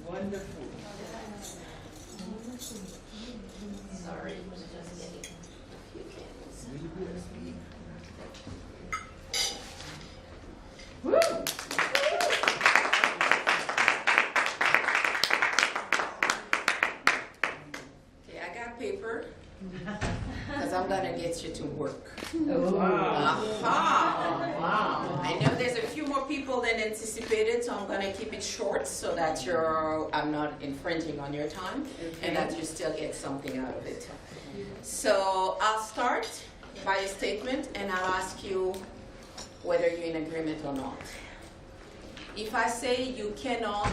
Wonderful. Sorry, I was just getting a few candles. Woo! Okay, I got paper because I'm gonna get you to work. Oh, wow. Aha! Wow. I know there's a few more people than anticipated, so I'm gonna keep it short so that I'm not infringing on your time and that you still get something out of it. So I'll start by a statement and I'll ask you whether you're in agreement or not. If I say you cannot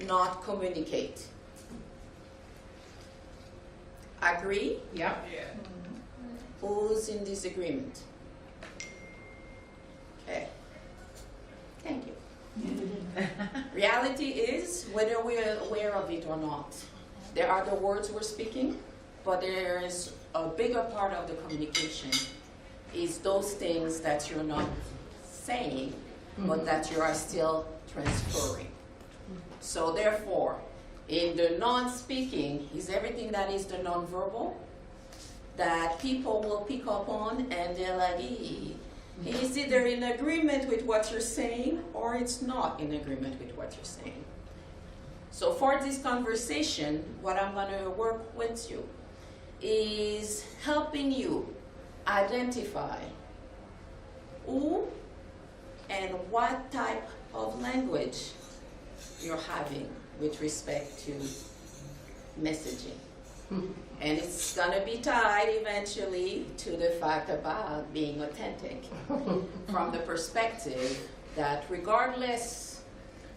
not communicate, agree? Yep. Who's in disagreement? Okay. Thank you. Reality is, whether we're aware of it or not, there are the words we're speaking, but there is a bigger part of the communication is those things that you're not saying, but that you are still transferring. So therefore, in the non-speaking is everything that is the non-verbal that people will pick up on, and they're like, it's either in agreement with what you're saying or it's not in agreement with what you're saying. So for this conversation, what I'm going to work with you is helping you identify who and what type of language you're having with respect to messaging. And it's going to be tied eventually to the fact about being authentic from the perspective that regardless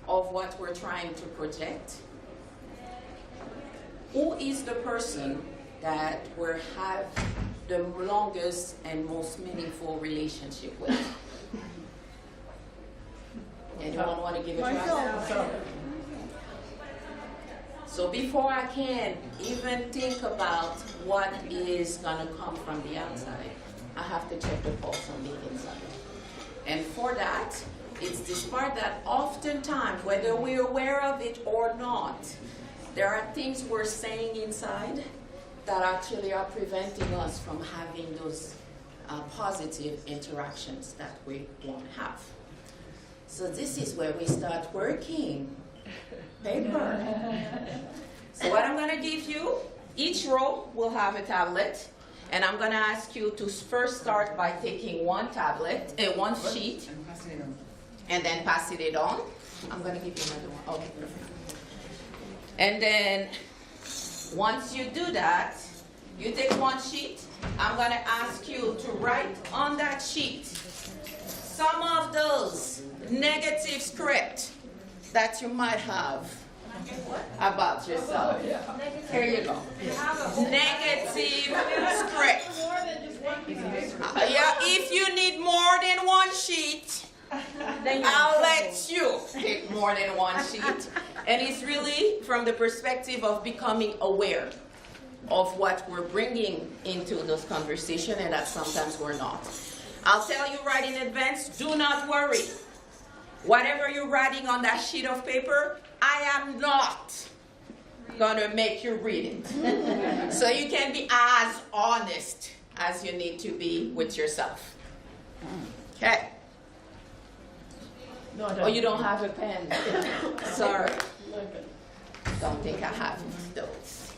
of what we're trying to project, who is the person that we have the longest and most meaningful relationship with? Anyone want to give a try? So before I can even think about what is going to come from the outside, I have to check the pulse on the inside. And for that, it's this part that oftentimes, whether we're aware of it or not, there are things we're saying inside that actually are preventing us from having those positive interactions that we want to have. So this is where we start working. Paper. So what I'm going to give you, each row will have a tablet, and I'm going to ask you to first start by taking one sheet, and then passing it on. I'm going to give you another one. Okay, perfect. And then once you do that, you take one sheet. I'm going to ask you to write on that sheet some of those negative script that you might have about yourself. Here you go. Negative script. Yeah, if you need more than one sheet, I'll let you take more than one sheet. And it's really from the perspective of becoming aware of what we're bringing into those conversations and that sometimes we're not. I'll tell you right in advance, do not worry. Whatever you're writing on that sheet of paper, I am not going to make you read it. So you can be as honest as you need to be with yourself. Okay. Oh, you don't have a pen. Sorry. Don't think I have those.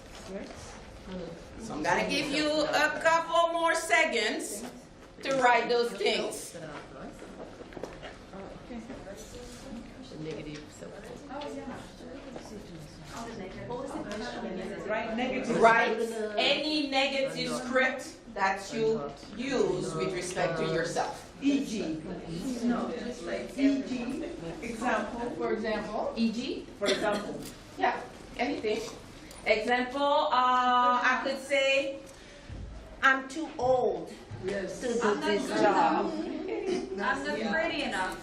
So I'm going to give you a couple more seconds to write those things. Write any negative script that you use with respect to yourself. E.g. No, just like E.g. Example. For example. E.g. For example. Yeah, anything. Example, I could say, I'm too old to do this job. I'm not pretty enough.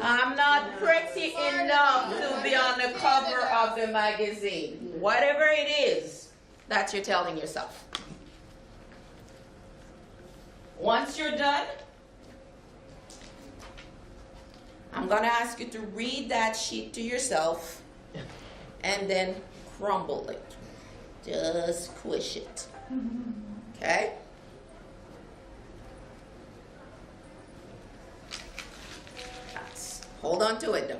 I'm not pretty enough to be on the cover of the magazine. Whatever it is that you're telling yourself. Once you're done, I'm going to ask you to read that sheet to yourself and then crumble it. Just squish it. Okay? Hold on to it though.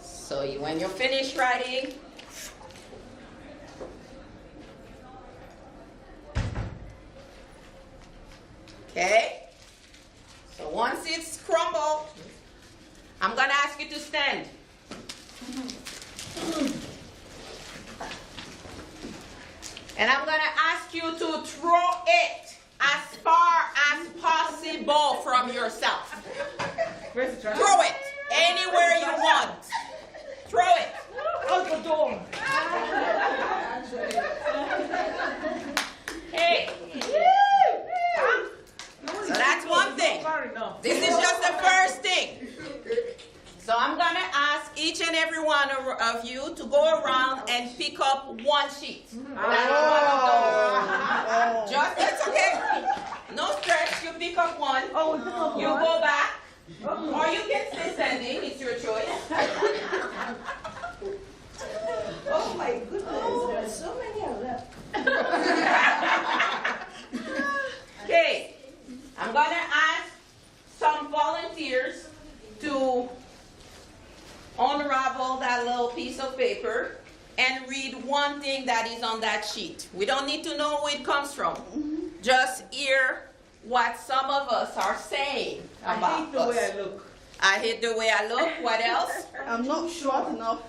So when you're finished writing, okay? So once it's crumbled, I'm going to ask you to stand. And I'm going to ask you to throw it as far as possible from yourself. Throw it anywhere you want. Throw it. Out the door. Hey. So that's one thing. This is just the first thing. So I'm going to ask each and every one of you to go around and pick up one sheet. That's one of those. Just, it's okay. No stress. You pick up one. You go back. Or you can stay standing. It's your choice. Oh my goodness, there's so many of them. Okay. I'm going to ask some volunteers to unravel that little piece of paper and read one thing that is on that sheet. We don't need to know where it comes from. Just hear what some of us are saying about I hate the way us. I look. I hate the way I look. What else? I'm not smart enough.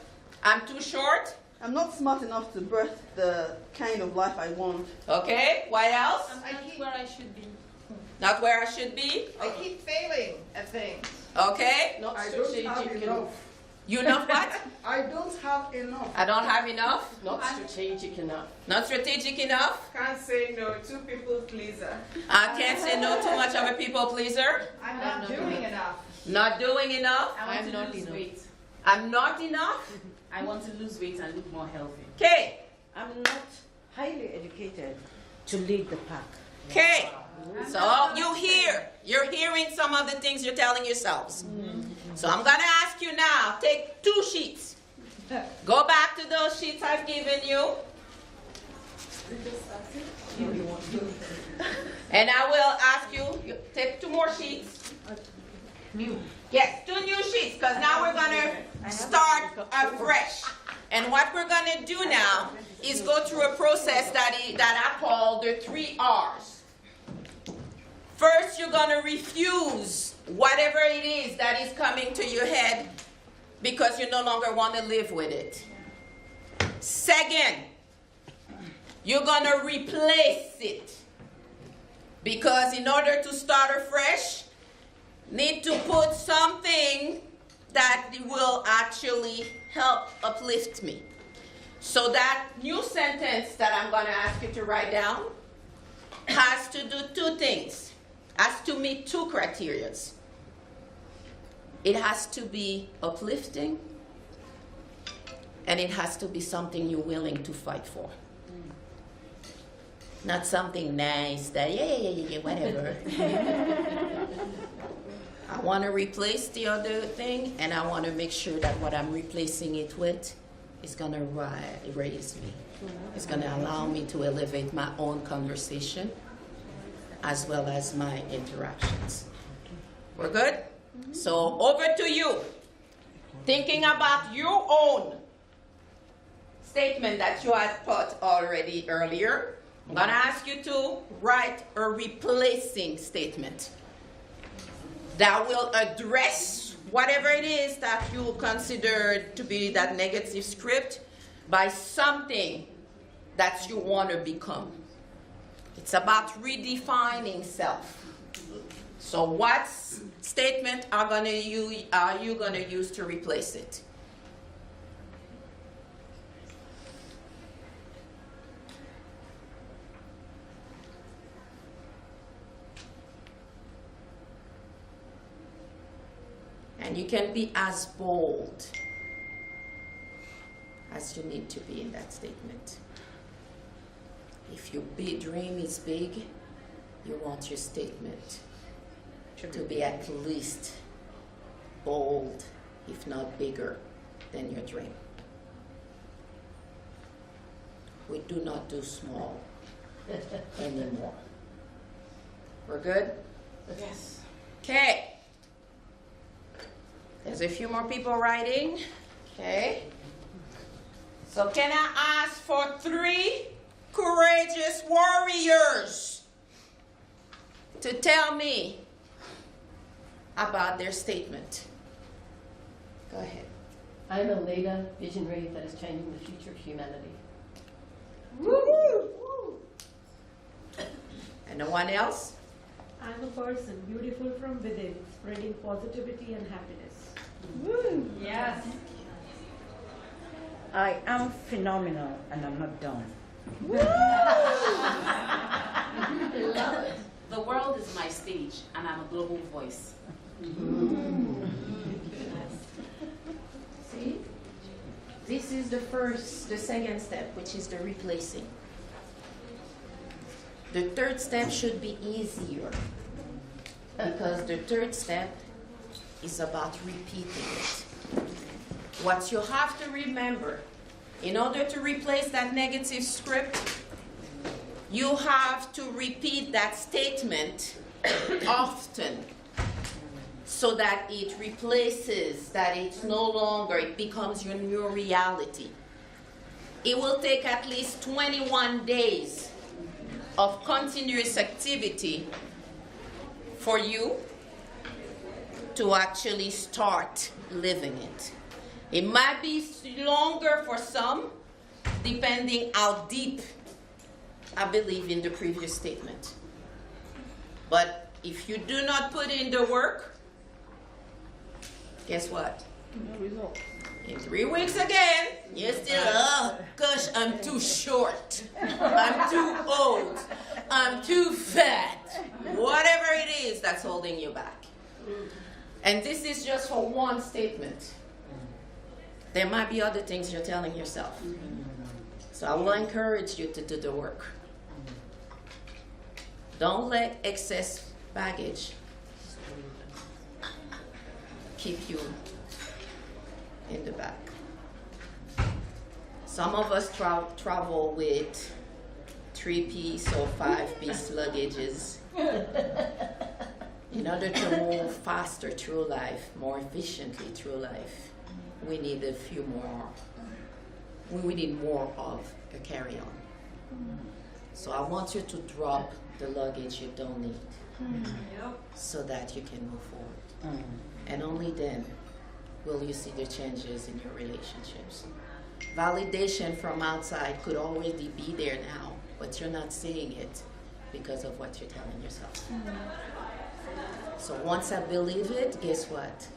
I'm too short. I'm not smart enough to birth the kind of life I want. Okay. What else? I'm not where I should be. Not where I should be. I keep failing at things. Okay. Not I don't have strategic enough. You know what? I don't have enough. I don't have enough. Not strategic enough. Not strategic enough. Can't say no to people pleaser. I can't say no too much of a people pleaser. I'm not doing enough. Not doing enough. I want to lose weight. I'm not enough. I want to lose weight and look more healthy. Okay. I'm not highly educated to lead the pack. Okay. So you're hearing some of the things you're telling yourselves. So I'm going to ask you now, take 2 sheets. Go back to those sheets I've given you. And I will ask you, take 2 more sheets. Yes, 2 new sheets, because now we're going to start afresh. And what we're going to do now is go through a process that I call the 3 R's. First, you're going to refuse whatever it is that is coming to your head because you no longer want to live with it. Second, you're going to replace it because in order to start afresh, need to put something that will actually help uplift me. So that new sentence that I'm going to ask you to write down has to do 2 things. Has to meet 2 criteria. It has to be uplifting, and it has to be something you're willing to fight for. Not something nice that, yeah, whatever. I want to replace the other thing, and I want to make sure that what I'm replacing it with is going to raise me. It's going to allow me to elevate my own conversation as well as my interactions. We're good? So over to you. Thinking about your own statement that you had thought already earlier, I'm going to ask you to write a replacing statement that will address whatever it is that you consider to be that negative script by something that you want to become. It's about redefining self. So what statement are you going to use to replace it? And you can be as bold as you need to be in that statement. If your big dream is big, you want your statement to be at least bold, if not bigger, than your dream. We do not do small anymore. We're good? Yes. Okay. There's a few more people writing. Okay. So can I ask for 3 courageous warriors to tell me about their statement? Go ahead. I'm a Leda visionary that is changing the future of humanity. Woo! Anyone else? I'm a person beautiful from within, spreading positivity and happiness. Yes. I am phenomenal and I'm not done. The world is my stage, and I'm a global voice. See? This is the second step, which is the replacing. The third step should be easier, because the third step is about repeating it. What you have to remember, in order to replace that negative script, you have to repeat that statement often, so that it replaces, that it's no longer, it becomes your new reality. It will take at least 21 days of continuous activity for you to actually start living it. It might be longer for some, depending how deep I believe in the previous statement. But if you do not put in the work, guess what? No result. In 3 weeks again, you're still, oh gosh, I'm too short. I'm too old. I'm too fat. Whatever it is that's holding you back. And this is just for one statement. There might be other things you're telling yourself. So I will encourage you to do the work. Don't let excess baggage keep you in the back. Some of us travel with 3-piece or 5-piece luggages in order to move faster through life, more efficiently through life. We need a few more. We need more of a carry-on. So I want you to drop the luggage you don't need, so that you can move forward. And only then will you see the changes in your relationships. Validation from outside could already be there now, but you're not seeing it because of what you're telling yourself. So once I believe it, guess what?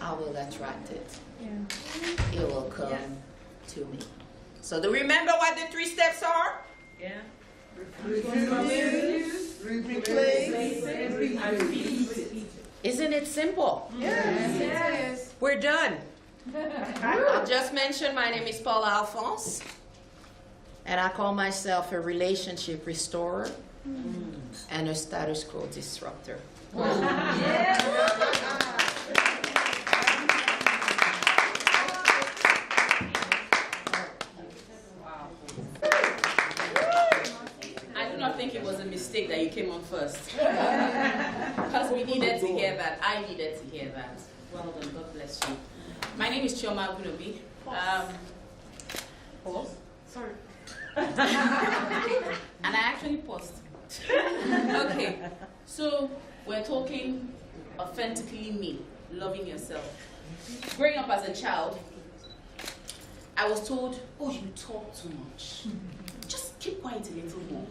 I will attract it. It will come to me. So do you remember what the 3 steps are? Yeah. Replace. Isn't it simple? Yes. We're done. I'll just mention my name is Paula Alphonse, and I call myself a relationship restorer and a status quo disruptor. I do not think it was a mistake that you came on first. Because we needed to hear that. I needed to hear that. Well done. God bless you. My name is Chioma Ogunobi. Sorry. And I actually paused. Okay. So we're talking authentically me, loving yourself. Growing up as a child, I was told, oh, you talk too much. Just keep quiet a little more.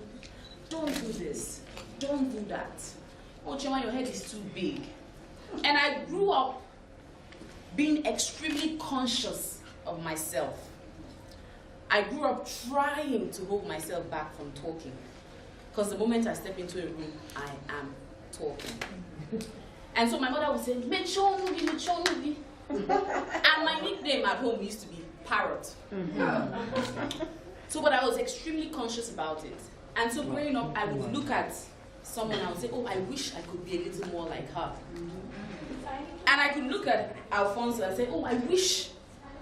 Don't do this. Don't do that. Oh, Chioma, your head is too big. And I grew up being extremely conscious of myself. I grew up trying to hold myself back from talking. Because the moment I step into a room, I am talking. And so my mother would say, Mechonugi. And my nickname at home used to be Parrot. So, but I was extremely conscious about it. And so growing up, I would look at someone and I would say, oh, I wish I could be a little more like her. And I could look at Alfonso and say, oh, I wish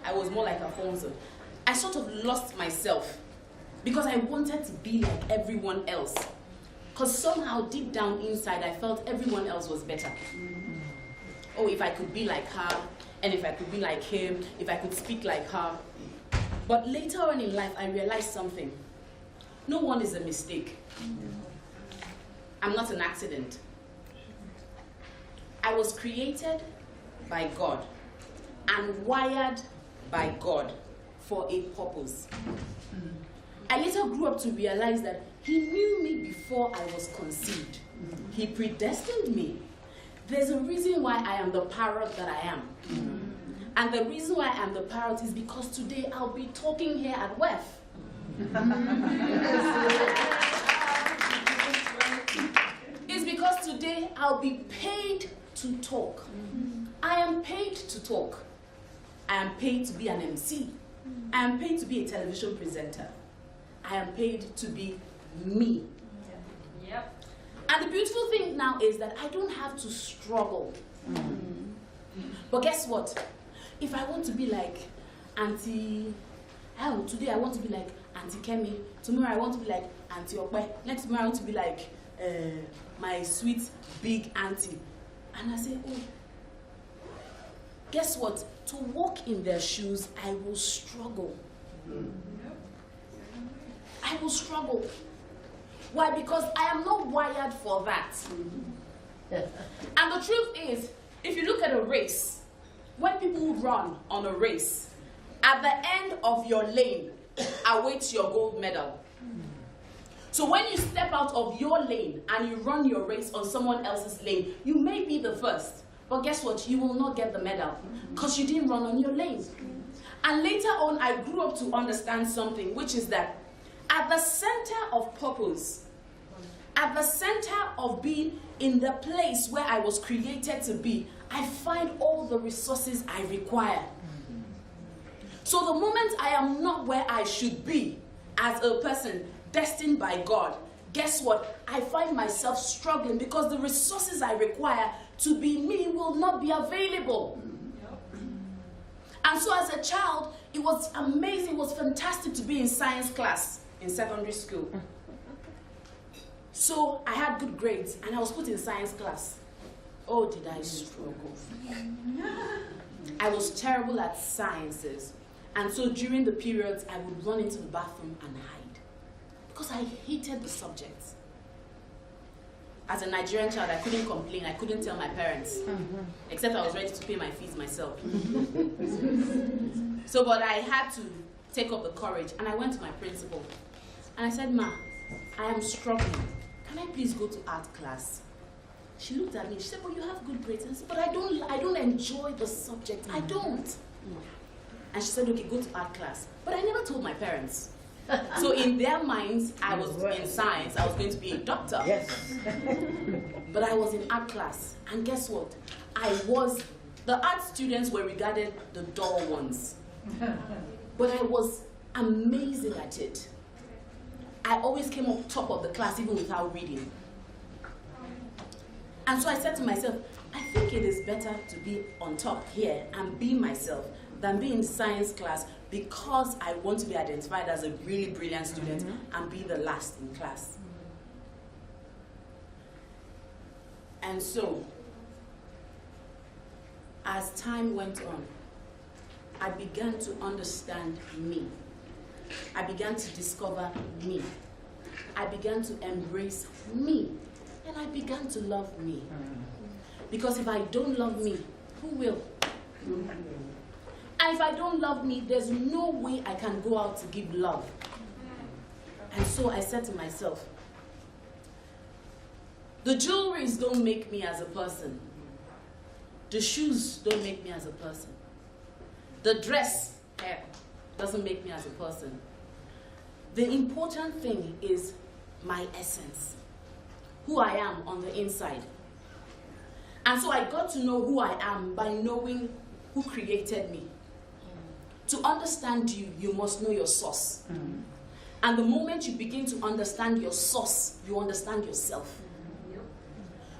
I was more like Alfonso. I sort of lost myself because I wanted to be like everyone else. Because somehow deep down inside, I felt everyone else was better. Oh, if I could be like her, and if I could be like him, if I could speak like her. But later on in life, I realized something. No one is a mistake. I'm not an accident. I was created by God and wired by God for a purpose. I later grew up to realize that He knew me before I was conceived. He predestined me. There's a reason why I am the parrot that I am. And the reason why I'm the parrot is because today I'll be talking here at WEF. It's because today I'll be paid to talk. I am paid to talk. I am paid to be an MC. I am paid to be a television presenter. I am paid to be me. Yep. And the beautiful thing now is that I don't have to struggle. But guess what? If I want to be like Auntie, today I want to be like Auntie Kemi. Tomorrow I want to be like Auntie Okwe. Next tomorrow I want to be like my sweet big auntie. And I say, oh, guess what? To walk in their shoes, I will struggle. I will struggle. Why? Because I am not wired for that. And the truth is, if you look at a race, when people run on a race, at the end of your lane awaits your gold medal. So when you step out of your lane and you run your race on someone else's lane, you may be the first, but guess what? You will not get the medal because you didn't run on your lane. And later on, I grew up to understand something, which is that at the center of purpose, at the center of being in the place where I was created to be, I find all the resources I require. So the moment I am not where I should be as a person destined by God, guess what? I find myself struggling because the resources I require to be me will not be available. And so as a child, it was amazing, it was fantastic to be in science class in secondary school. So I had good grades and I was put in science class. Oh, did I struggle? I was terrible at sciences. And so during the periods, I would run into the bathroom and hide. Because I hated the subjects. As a Nigerian child, I couldn't complain. I couldn't tell my parents. Except I was ready to pay my fees myself. But I had to take up the courage. And I went to my principal. And I said, Ma, I am struggling. Can I please go to art class? She looked at me. She said, well, you have good grades. And I said, but I don't enjoy the subject. I don't. And she said, okay, go to art class. But I never told my parents. So in their minds, I was in science. I was going to be a doctor. Yes. But I was in art class. And guess what? The art students were regarded the dull ones. But I was amazing at it. I always came up top of the class even without reading. And so I said to myself, I think it is better to be on top here and be myself than be in science class because I want to be identified as a really brilliant student and be the last in class. And so, as time went on, I began to understand me. I began to discover me. I began to embrace me. And I began to love me. Because if I don't love me, who will? And if I don't love me, there's no way I can go out to give love. And so I said to myself, the jewelries don't make me as a person. The shoes don't make me as a person. The dress doesn't make me as a person. The important thing is my essence. Who I am on the inside. And so I got to know who I am by knowing who created me. To understand you, you must know your source. And the moment you begin to understand your source, you understand yourself.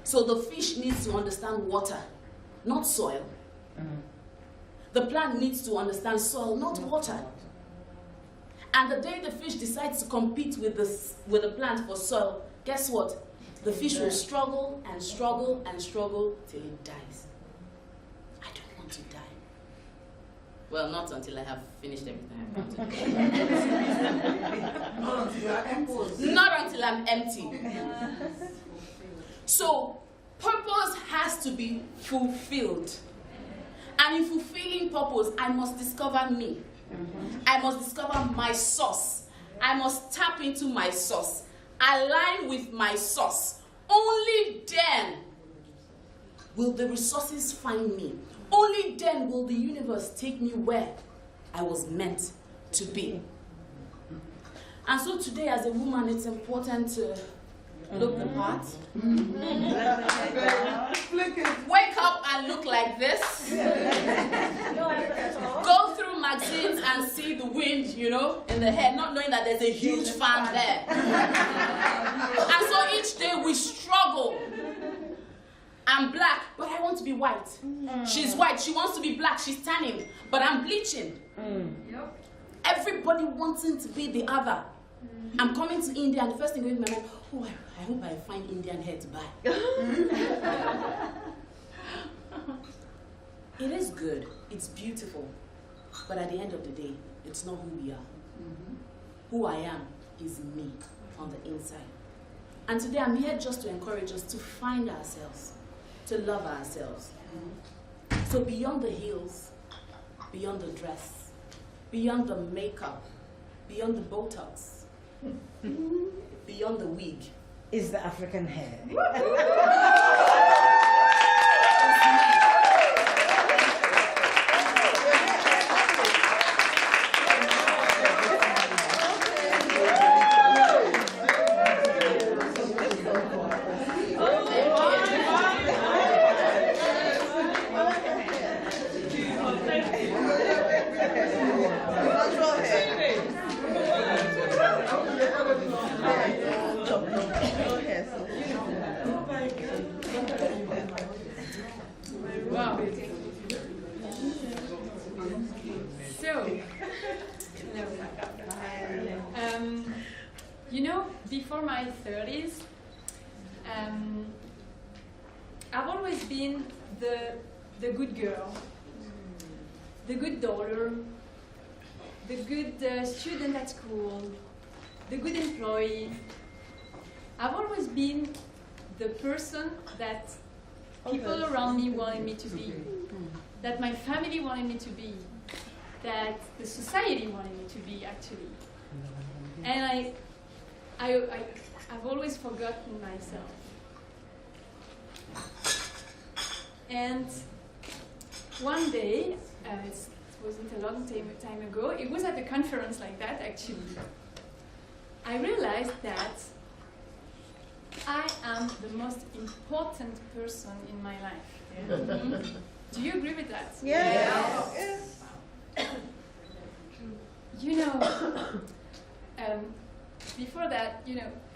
So the fish needs to understand water not soil. The plant needs to understand soil, not water. And the day the fish decides to compete with the plant for soil, guess what? The fish will struggle and struggle and struggle till it dies. I don't want to die. Well, not until I have finished everything I want to do. Not until I'm empty. So, purpose has to be fulfilled. And in fulfilling purpose, I must discover me. I must discover my source. I must tap into my source. Align with my source. Only then will the resources find me. Only then will the universe take me where I was meant to be. And so today, as a woman, it's important to look the part. Wake up and look like this. Go through magazines and see the wind, in the hair, not knowing that there's a huge fan there. And so each day we struggle. I'm black, but I want to be white. She's white, she wants to be black, she's tanning, but I'm bleaching. Everybody wanting to be the other. I'm coming to India and the first thing going in my mind, I hope I find Indian hair to buy. It is good, it's beautiful, but at the end of the day, it's not who we are. Who I am is me on the inside. And today I'm here just to encourage us to find ourselves, to love ourselves. So beyond the heels, beyond the dress, beyond the makeup, beyond the Botox, beyond the wig, Is the African hair. Wow. So, before my 30s, I've always been the good girl, the good daughter, the good student at school, the good employee. I've always been the person that people around me wanted me to be, that my family wanted me to be, that the society wanted me to be, actually. And I've always forgotten myself. And one day, it wasn't a long time ago, it was at a conference like that, actually. I realized that I am the most important person in my life. Do you agree with that? Yes. Before that,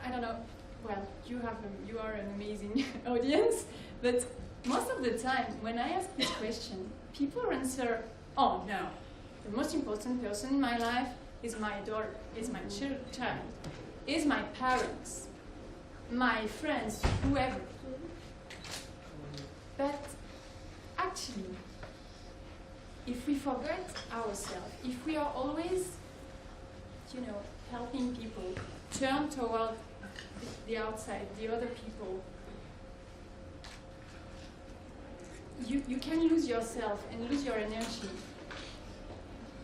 I don't know, well, you are an amazing audience, but most of the time, when I ask this question, people answer, oh no, the most important person in my life is my daughter, is my child, is my parents, my friends, whoever. But actually, if we forget ourselves, if we are always, helping people turn toward the outside, the other people, you can lose yourself and lose your energy.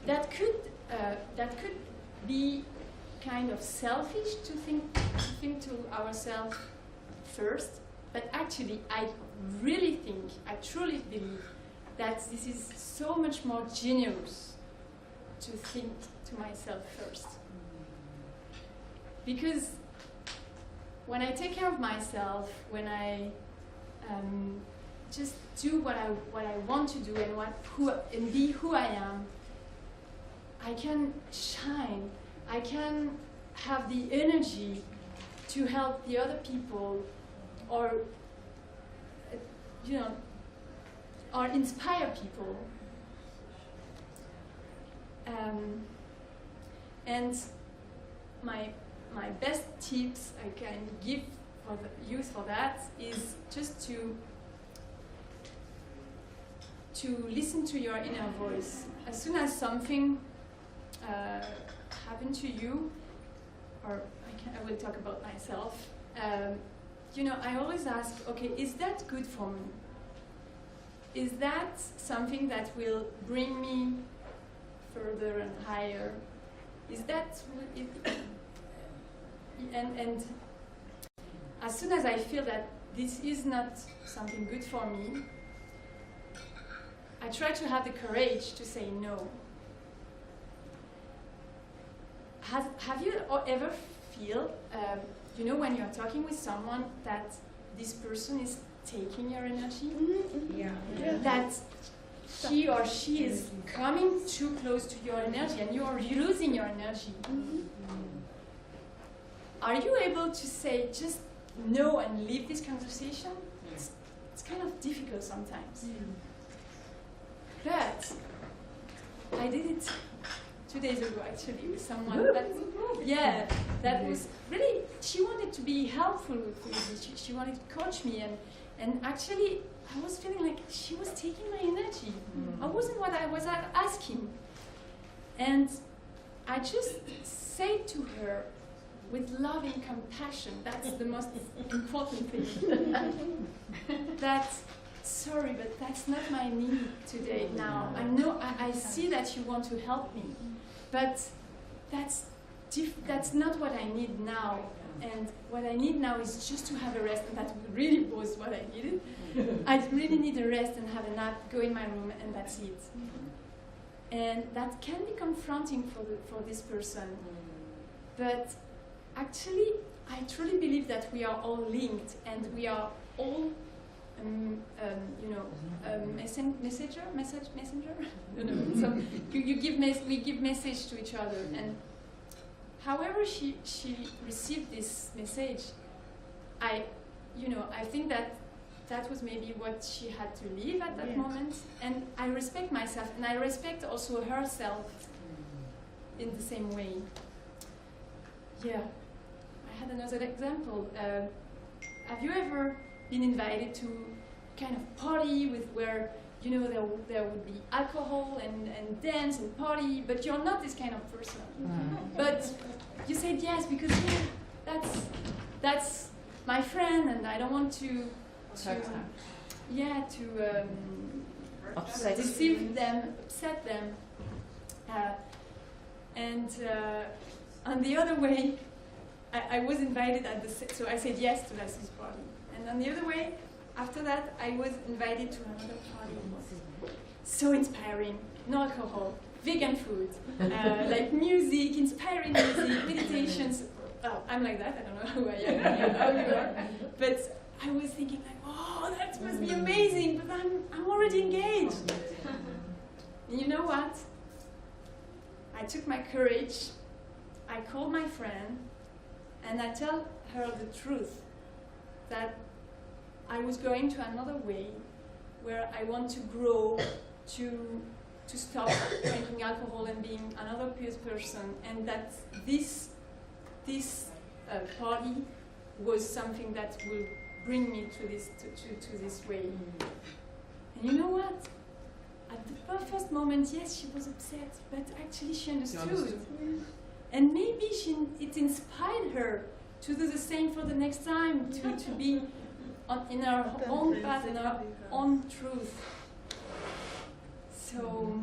That could be kind of selfish to think to ourselves first, but actually I truly believe that this is so much more generous to think to myself first. Because when I take care of myself, when I just do what I want to do and be who I am, I can shine. I can have the energy to help the other people, or or inspire people. And my best tips I can give for the youth for that is just to listen to your inner voice. As soon as something happened to you, or I will talk about myself, I always ask, okay, is that good for me? Is that something that will bring me further and higher? Is that and as soon as I feel that this is not something good for me, I try to have the courage to say no. Have you ever feel, when you're talking with someone that this person is taking your energy? Yeah. That he or she is coming too close to your energy and you are losing your energy. Are you able to say just no and leave this conversation? It's kind of difficult sometimes. But I did it 2 days ago actually with someone that was really, she wanted to be helpful with me. She wanted to coach me and actually I was feeling like she was taking my energy. I wasn't what I was asking. And I just said to her with love and compassion, that's the most important thing, that sorry, but that's not my need today now. I see that you want to help me, but that's not what I need now. And what I need now is just to have a rest, and that really was what I needed. I really need a rest and have a nap, go in my room, and that's it. And that can be confronting for this person. But actually, I truly believe that we are all linked, and we are all messenger. So we give message to each other, and however she received this message, I think that was maybe what she had to leave at that moment, and I respect myself, and I respect also herself in the same way. Yeah, I had another example. Have you ever been invited to kind of party where there would be alcohol and dance and party, but you're not this kind of person. But you said yes because that's my friend, and I don't want to deceive them, upset them. And on the other way, I was invited so I said yes to this party. And on the other way, after that, I was invited to another party. So inspiring, no alcohol, vegan food, like music, inspiring music, meditations. Oh, I'm like that. I don't know who I am, how you are. But I was thinking like, oh, that must be amazing. But I'm already engaged. And you know what? I took my courage. I called my friend, and I tell her the truth that I was going to another way where I want to grow, to stop drinking alcohol and being another person, and that this party was something that will bring me to this way. And you know what? At the first moment, yes, she was upset, but actually she understood. And maybe it inspired her to do the same for the next time, to be in our own path, in our own truth. So,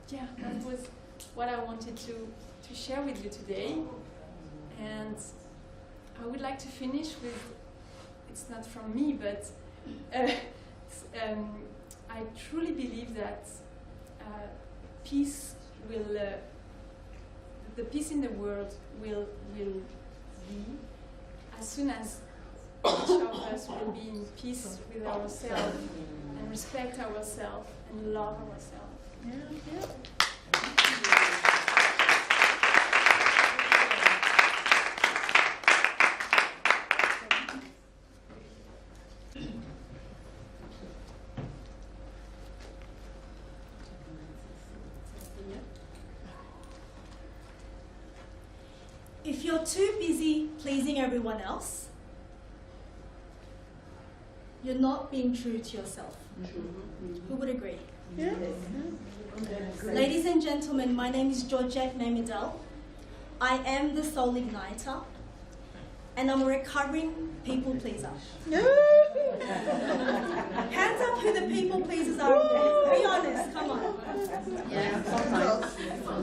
yeah, that was what I wanted to share with you today. And I would like to finish with, it's not from me, but I truly believe that peace will, the peace in the world will be as soon as each of us will be in peace with ourselves and respect ourselves and love ourselves. if you're too busy pleasing everyone else, you're not being true to yourself. Who would agree? Yes. Ladies and gentlemen, my name is Georgette Mamidel. I am the soul igniter, and I'm a recovering people pleaser. Hands up who the people pleasers are. Be honest, come on.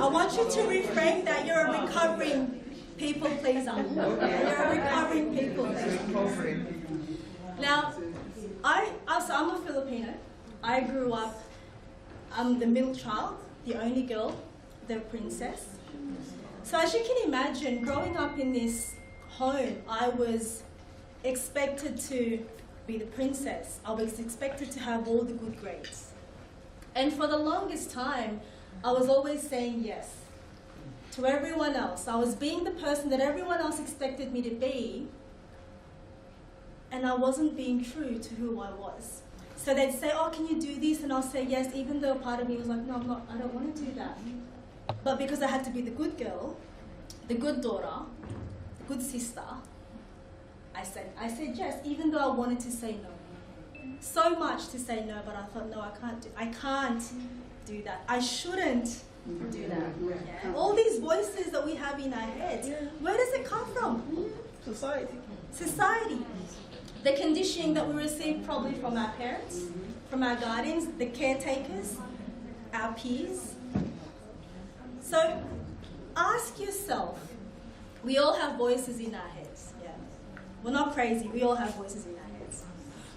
I want you to reframe that you're a recovering people pleaser. You're a recovering people pleaser. Now, I'm a Filipino. I grew up, I'm the middle child, the only girl, the princess. So as you can imagine, growing up in this home, I was expected to be the princess. I was expected to have all the good grades. And for the longest time, I was always saying yes to everyone else. I was being the person that everyone else expected me to be, and I wasn't being true to who I was. So they'd say, oh, can you do this? And I'll say yes, even though part of me was like, no, I don't want to do that. But because I had to be the good girl, the good daughter, the good sister, I said yes, even though I wanted to say no. So much to say no, but I thought, no, I can't do that. I shouldn't do that. Yeah. All these voices that we have in our heads, where does it come from? Society. The conditioning that we receive probably from our parents, from our guardians, the caretakers, our peers. So ask yourself, we all have voices in our heads. Yeah. We're not crazy, we all have voices in our heads.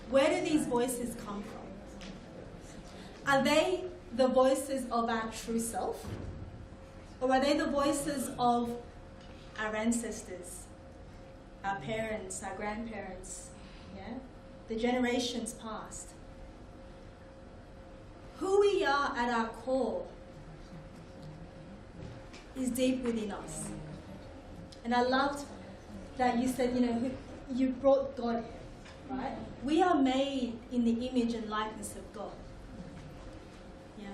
Where do these voices come from? Are they the voices of our true self? Or are they the voices of our ancestors, our parents, our grandparents, yeah? The generations past? Who we are at our core is deep within us. And I loved that you said, you brought God here, right? We are made in the image and likeness of God. Yeah.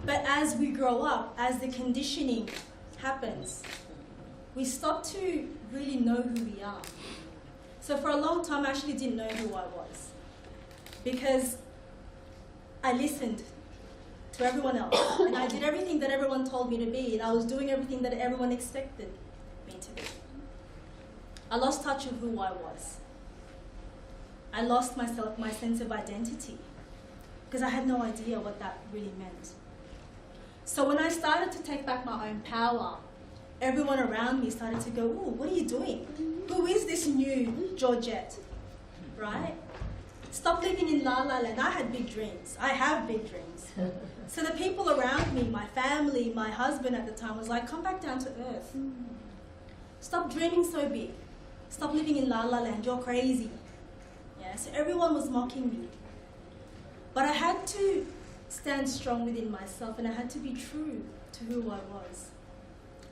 But as we grow up, as the conditioning happens, we stop to really know who we are. So for a long time, I actually didn't know who I was, because I listened to everyone else, and I did everything that everyone told me to be, and I was doing everything that everyone expected me to be. I lost touch of who I was. I lost myself, my sense of identity, because I had no idea what that really meant. So when I started to take back my own power, everyone around me started to go, "Ooh, what are you doing? Who is this new Georgette?" Right? Stop living in La La Land. I had big dreams. I have big dreams. So the people around me, my family, my husband at the time was like, come back down to earth. Stop dreaming so big. Stop living in La La Land. You're crazy. Yeah, so everyone was mocking me. But I had to stand strong within myself, and I had to be true to who I was.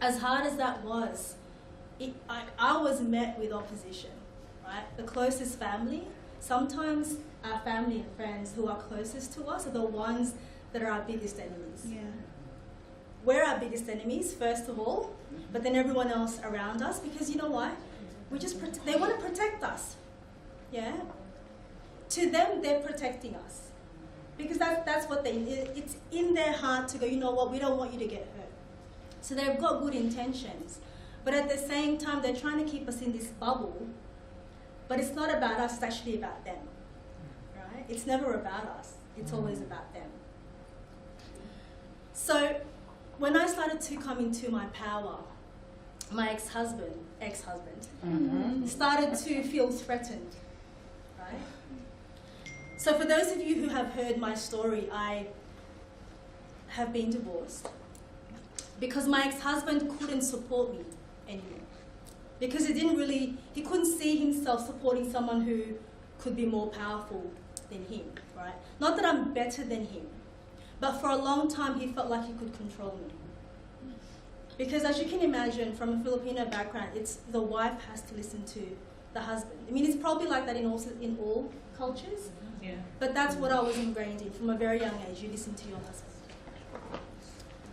As hard as that was, I was met with opposition, right? The closest family, sometimes our family and friends who are closest to us are the ones that are our biggest enemies. Yeah. We're our biggest enemies, first of all, but then everyone else around us, because you know why? They want to protect us. Yeah? To them, they're protecting us. Because that's what it's in their heart to go, you know what, we don't want you to get hurt. So they've got good intentions. But at the same time, they're trying to keep us in this bubble. But it's not about us, it's actually about them. Right? It's never about us. It's always about them. So when I started to come into my power, my ex-husband, started to feel threatened. Right? So for those of you who have heard my story, I have been divorced because my ex-husband couldn't support me anymore. Because he couldn't see himself supporting someone who could be more powerful than him, right? Not that I'm better than him, but for a long time he felt like he could control me. Because as you can imagine, from a Filipino background, it's the wife has to listen to the husband. I mean, it's probably like that in all cultures, Yeah. but that's what I was ingrained in from a very young age. You listen to your husband.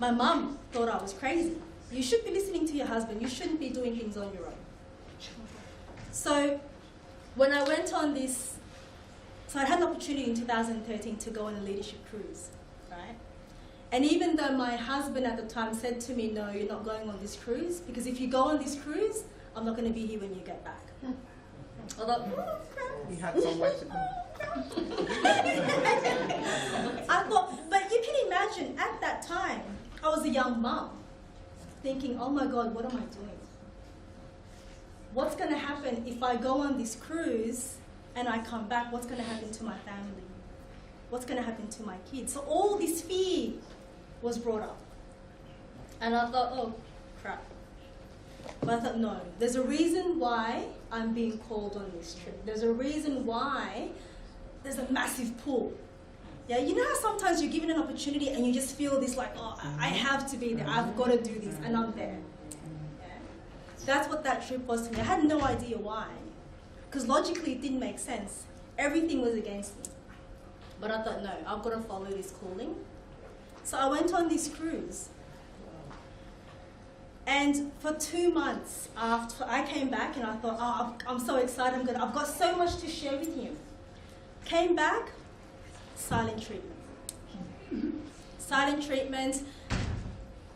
My mum thought I was crazy. You should be listening to your husband. You shouldn't be doing things on your own. So when I went on this, so I had an opportunity in 2013 to go on a leadership cruise, right? And even though my husband at the time said to me, no, you're not going on this cruise, because if you go on this cruise, I'm not going to be here when you get back. I thought, oh, crap. You had somewhere to go. I thought, but you can imagine, at that time, I was a young mum, thinking, oh my God, what am I doing? What's going to happen if I go on this cruise and I come back? What's going to happen to my family? What's going to happen to my kids? So all this fear was brought up. And I thought, oh, crap. But I thought, no, there's a reason why I'm being called on this trip. There's a reason why there's a massive pull. Yeah, you know how sometimes you're given an opportunity and you just feel this like, oh, I have to be there. I've got to do this, and I'm there. Yeah? That's what that trip was to me. I had no idea why. Because logically it didn't make sense. Everything was against me. But I thought, no, I've got to follow this calling. So I went on this cruise. And for 2 months after I came back, and I thought, oh, I'm so excited. I've got so much to share with him. Came back, silent treatment. Silent treatment.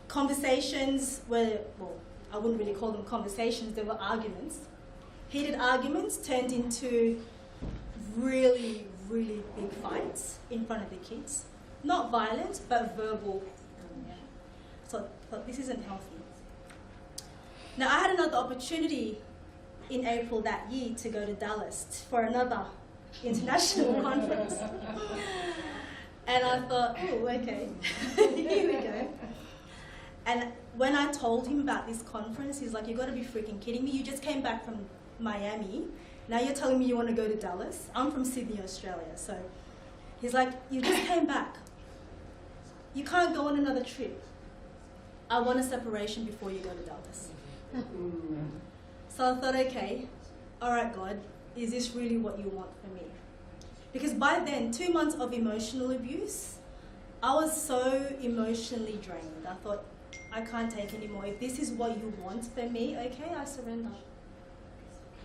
Conversations were, well, I wouldn't really call them conversations. They were arguments. Heated arguments turned into really, really big fights in front of the kids. Not violent, but verbal. So I thought, this isn't healthy. Now, I had another opportunity in April that year to go to Dallas for another international conference. And I thought, oh, okay, here we go. And when I told him about this conference, he's like, you've got to be freaking kidding me. You just came back from Miami. Now you're telling me you want to go to Dallas. I'm from Sydney, Australia. So he's like, you just came back. You can't go on another trip. I want a separation before you go to Dallas. So I thought, okay, all right, God, is this really what you want for me? Because by then, 2 months of emotional abuse, I was so emotionally drained. I thought, I can't take anymore. If this is what you want for me, okay, I surrender.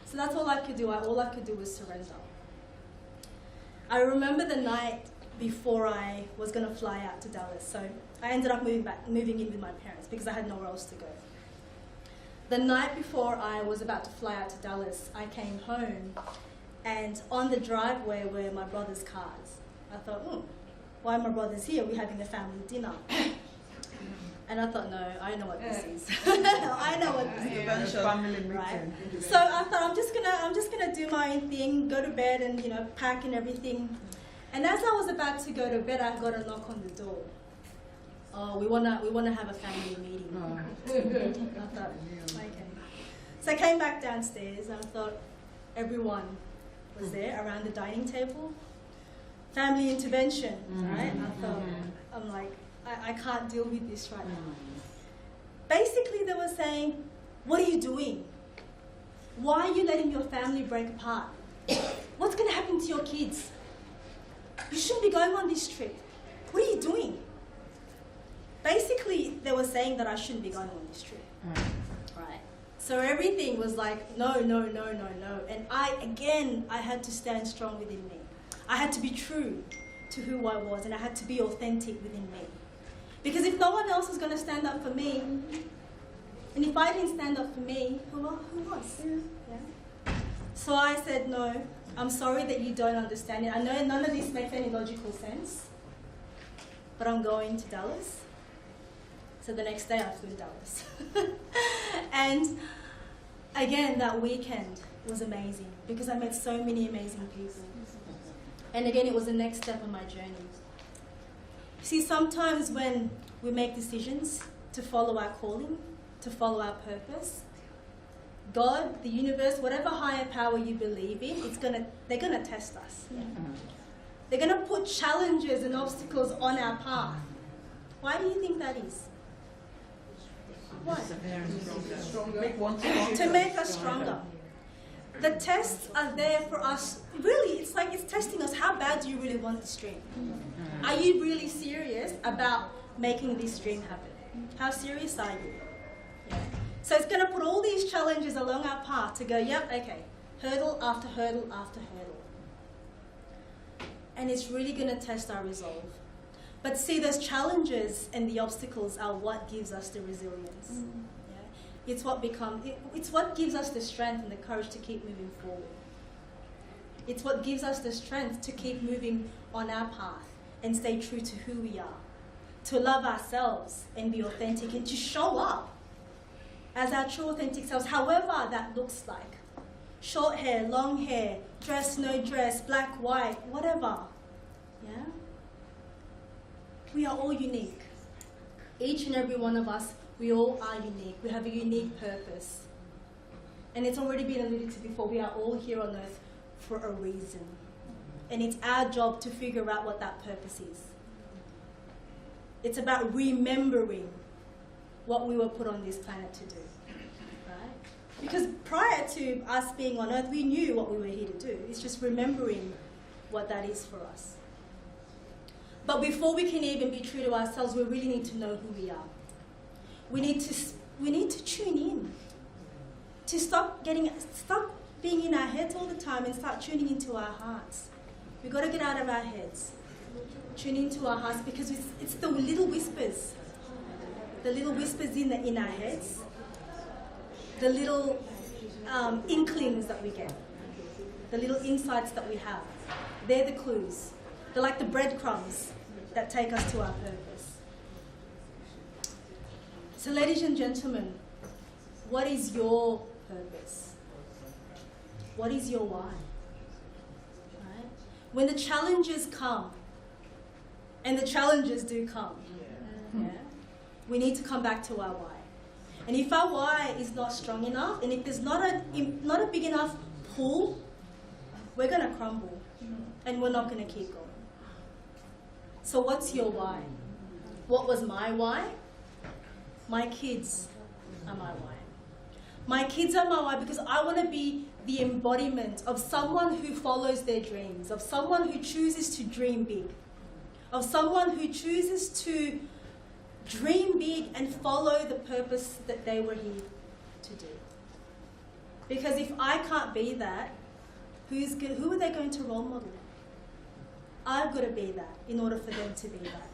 So that's all I could do. All I could do was surrender. I remember the night before I was going to fly out to Dallas. So I ended up moving in with my parents because I had nowhere else to go. The night before I was about to fly out to Dallas, I came home, and on the driveway were my brother's cars. I thought, why are my brothers here? We're having a family dinner. And I thought, no, I know what this is. I know what this is. Right? So I thought, I'm just gonna do my own thing, go to bed, and pack and everything. And as I was about to go to bed, I got a knock on the door. Oh, we wanna have a family meeting. I thought, okay. So I came back downstairs, and I thought everyone was there around the dining table. Family intervention, right? I thought, I'm like, I can't deal with this right now. Basically, they were saying, what are you doing? Why are you letting your family break apart? What's going to happen to your kids? You shouldn't be going on this trip. What are you doing? Basically, they were saying that I shouldn't be going on this trip. Right? So everything was like, no. And I had to stand strong within me. I had to be true to who I was, and I had to be authentic within me. Because if no one else was going to stand up for me, and if I didn't stand up for me, who was? Yeah? So I said, no, I'm sorry that you don't understand it. I know none of this makes any logical sense, but I'm going to Dallas. So the next day I flew to Dallas. And again, that weekend was amazing because I met so many amazing people. And again, it was the next step on my journey. See, sometimes when we make decisions to follow our calling, to follow our purpose, God, the universe, whatever higher power you believe in, they're gonna test us. Yeah? They're gonna put challenges and obstacles on our path. Why do you think that is? Why? To make us stronger. The tests are there for us. Really, it's like it's testing us. How bad do you really want this dream? Are you really serious about making this dream happen? How serious are you? So it's going to put all these challenges along our path to go, yep, okay, hurdle after hurdle after hurdle. And it's really going to test our resolve. But see, those challenges and the obstacles are what gives us the resilience. Yeah? It's what gives us the strength and the courage to keep moving forward. It's what gives us the strength to keep moving on our path and stay true to who we are, to love ourselves and be authentic and to show up as our true authentic selves, however that looks like. Short hair, long hair, dress, no dress, black, white, whatever. Yeah? We are all unique. Each and every one of us, we all are unique. We have a unique purpose. And it's already been alluded to before, we are all here on earth for a reason. And it's our job to figure out what that purpose is. It's about remembering what we were put on this planet to do. Right? Because prior to us being on earth, we knew what we were here to do. It's just remembering what that is for us. But before we can even be true to ourselves, we really need to know who we are. We need to tune in. To stop being in our heads all the time and start tuning into our hearts. We've got to get out of our heads. Tune into our hearts, because it's the little whispers. The little whispers in our heads. The little inklings that we get. The little insights that we have. They're the clues. They're like the breadcrumbs that take us to our purpose. So ladies and gentlemen, what is your purpose? What is your why? Right? When the challenges come, and the challenges do come, yeah, we need to come back to our why. And if our why is not strong enough, and if there's not a big enough pull, we're going to crumble, and we're not going to keep going. So what's your why? What was my why? My kids are my why. My kids are my why because I want to be the embodiment of someone who follows their dreams, of someone who chooses to dream big, of someone who chooses to dream big and follow the purpose that they were here to do. Because if I can't be that, who are they going to role model? I've got to be that in order for them to be that.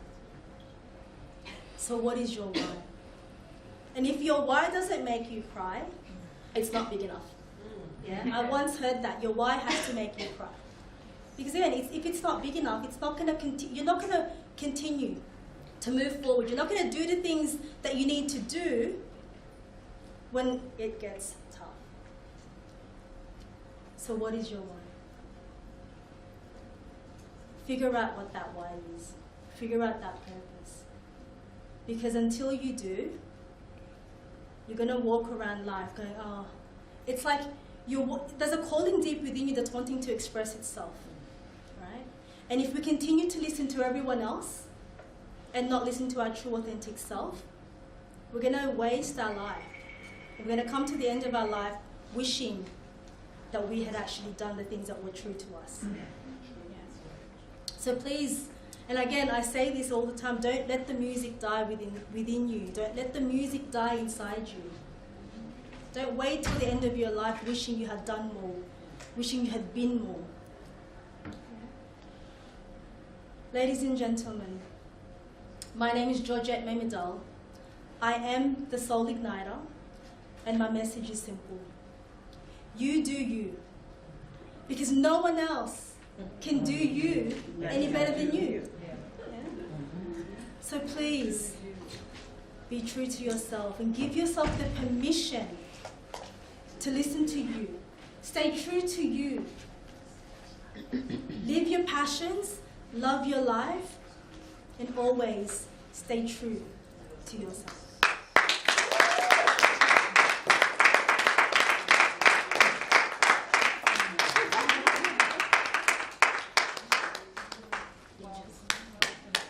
So what is your why? And if your why doesn't make you cry, it's not big enough. Yeah, I once heard that your why has to make you cry. Because again, if it's not big enough, it's not going to you're not going to continue to move forward. You're not going to do the things that you need to do when it gets tough. So what is your why? Figure out what that why is. Figure out that purpose. Because until you do, you're going to walk around life going, oh, it's like there's a calling deep within you that's wanting to express itself, right? And if we continue to listen to everyone else and not listen to our true authentic self, we're going to waste our life. We're going to come to the end of our life wishing that we had actually done the things that were true to us. So please, and again, I say this all the time, don't let the music die within you. Don't let the music die inside you. Don't wait till the end of your life wishing you had done more, wishing you had been more. Ladies and gentlemen, my name is Georgette Memedal. I am the Soul Igniter, and my message is simple. You do you, because no one else can do you any better than you. Yeah? So please, be true to yourself and give yourself the permission to listen to you. Stay true to you. Live your passions, love your life, and always stay true to yourself.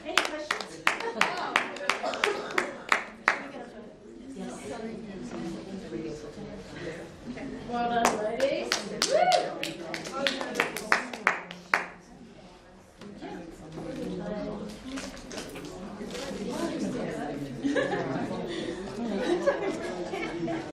Any questions? Well done, ladies.